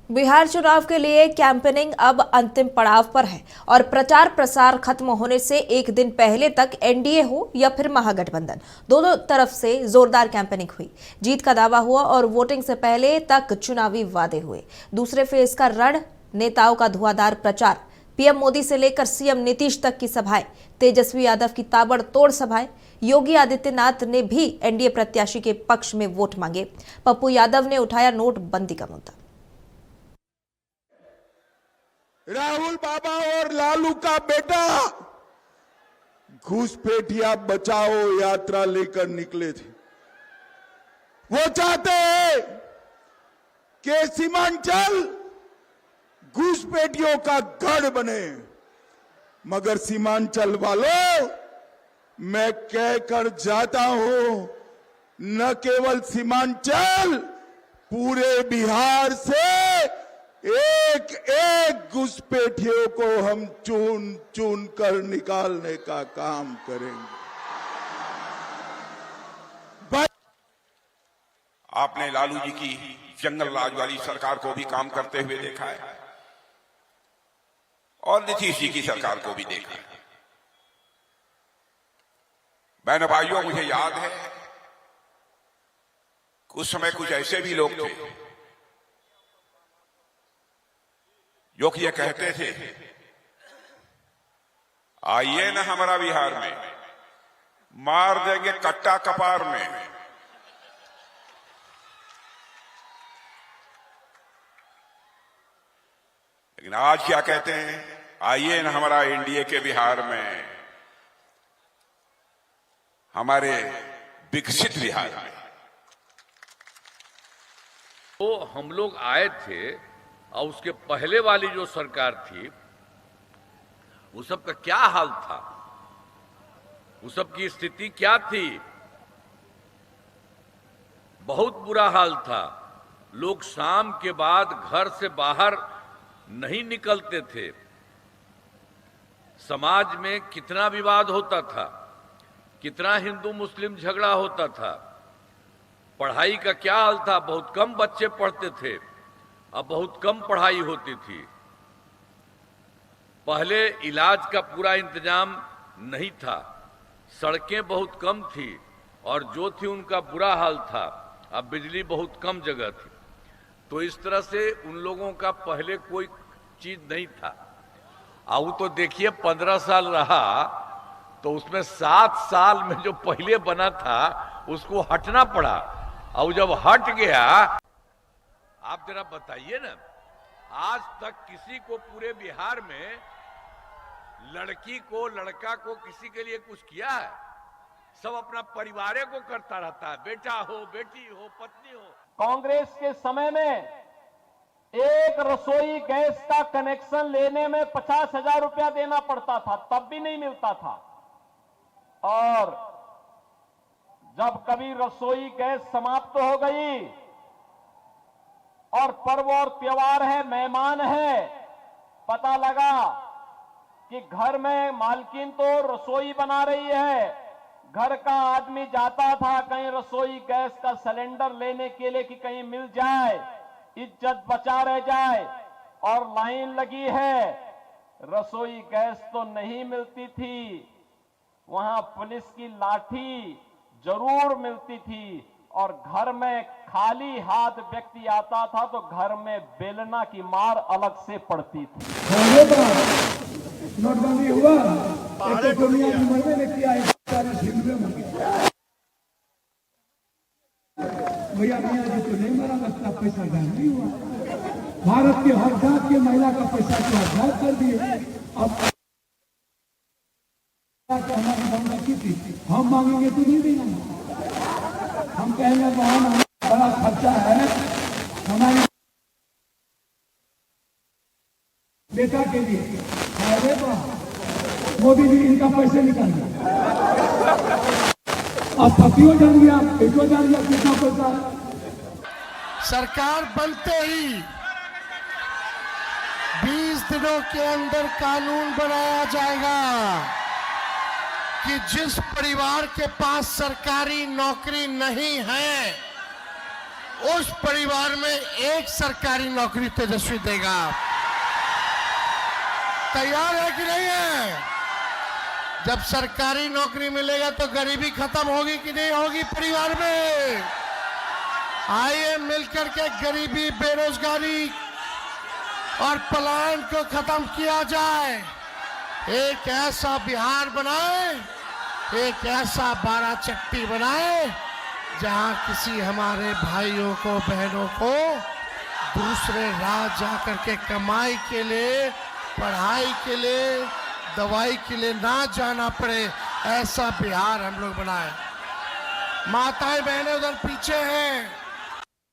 बिहार चुनाव के लिए कैंपेनिंग अब अंतिम पड़ाव पर है और प्रचार प्रसार खत्म होने से एक दिन पहले तक एनडीए हो या फिर महागठबंधन, दोनों तरफ से जोरदार कैंपेनिंग हुई। जीत का दावा हुआ और वोटिंग से पहले तक चुनावी वादे हुए। दूसरे फेज का रण, नेताओं का धुआंधार प्रचार, पीएम मोदी से लेकर सीएम नीतीश तक की सभाएं, तेजस्वी यादव की ताबड़तोड़ सभाएं, योगी आदित्यनाथ ने भी एनडीए प्रत्याशी के पक्ष में वोट मांगे। पप्पू यादव ने उठाया नोटबंदी का मुद्दा। राहुल बाबा और लालू का बेटा घुसपैठिया बचाओ यात्रा लेकर निकले थे। वो चाहते हैं कि सीमांचल घुसपैठियों का गढ़ बने, मगर सीमांचल वालों, मैं कहकर जाता हूं, न केवल सीमांचल, पूरे बिहार से एक एक घुसपैठियों को हम चुन चुन कर निकालने का काम करेंगे। आपने लालू जी की जंगल राज वाली सरकार को भी काम करते हुए देखा है और नीतीश जी की सरकार को भी देखा है। बहनों भाइयों, मुझे याद है उस समय कुछ ऐसे भी लोग थे जो कि ये कहते थे, आइए ना हमारा बिहार में, मार देंगे कट्टा कपार में। लेकिन आज क्या कहते हैं, आइए ना हमारा एनडीए के बिहार में, हमारे विकसित बिहार में। तो हम लोग आए थे और उसके पहले वाली जो सरकार थी, वो सब का क्या हाल था, वो सब की स्थिति क्या थी? बहुत बुरा हाल था। लोग शाम के बाद घर से बाहर नहीं निकलते थे। समाज में कितना विवाद होता था, कितना हिंदू मुस्लिम झगड़ा होता था। पढ़ाई का क्या हाल था, बहुत कम बच्चे पढ़ते थे, अब बहुत कम पढ़ाई होती थी। पहले इलाज का पूरा इंतजाम नहीं था, सड़कें बहुत कम थी और जो थी उनका बुरा हाल था। अब बिजली बहुत कम जगह थी। तो इस तरह से उन लोगों का पहले कोई चीज नहीं था। अब तो देखिए 15 साल रहा, तो उसमें 7 साल में जो पहले बना था उसको हटना पड़ा, और जब हट गया, आप जरा बताइए ना, आज तक किसी को पूरे बिहार में, लड़की को लड़का को किसी के लिए कुछ किया है? सब अपना परिवार को करता रहता है, बेटा हो बेटी हो पत्नी हो। कांग्रेस के समय में एक रसोई गैस का कनेक्शन लेने में 50,000 रुपया देना पड़ता था, तब भी नहीं मिलता था। और जब कभी रसोई गैस समाप्त हो गई और पर्व और त्योहार है, मेहमान है, पता लगा कि घर में मालकिन तो रसोई बना रही है, घर का आदमी जाता था कहीं रसोई गैस का सिलेंडर लेने के लिए कि कहीं मिल जाए, इज्जत बचा रह जाए, और लाइन लगी है, रसोई गैस तो नहीं मिलती थी। वहां पुलिस की लाठी जरूर मिलती थी, और घर में खाली हाथ व्यक्ति आता था तो घर में बेलना की मार अलग से पड़ती थी। नोटबंदी हुआ, एक तो दुनिया की मरने ने किया, भैया मियाँ जी तो नहीं मरा, बचता पैसा गायब नहीं हुआ। भारत के हर जात के महिला का पैसा तो गायब कर दिए। अब हमारी मांग की थी, हम मांगेंगे तो नहीं देना। हम कहेंगे वहां बड़ा खर्चा है, हमारी बेटा के लिए, अरे मोदी जी इनका पैसे निकाल दिया। अब पतियों जान गया, बेटो जान गया कितना पैसा। सरकार बनते ही 20 दिनों के अंदर कानून बनाया जाएगा कि जिस परिवार के पास सरकारी नौकरी नहीं है उस परिवार में एक सरकारी नौकरी तेजस्वी देगा। तैयार है कि नहीं है? जब सरकारी नौकरी मिलेगा तो गरीबी खत्म होगी कि नहीं होगी परिवार में? आइए मिलकर के गरीबी, बेरोजगारी और पलायन को खत्म किया जाए। एक ऐसा बिहार बनाए, एक ऐसा बाराचट्टी बनाए जहां किसी हमारे भाइयों को, बहनों को दूसरे राज्य जाकर के कमाई के लिए, पढ़ाई के लिए, दवाई के लिए ना जाना पड़े, ऐसा बिहार हम लोग बनाए। माताएं बहनें उधर पीछे हैं,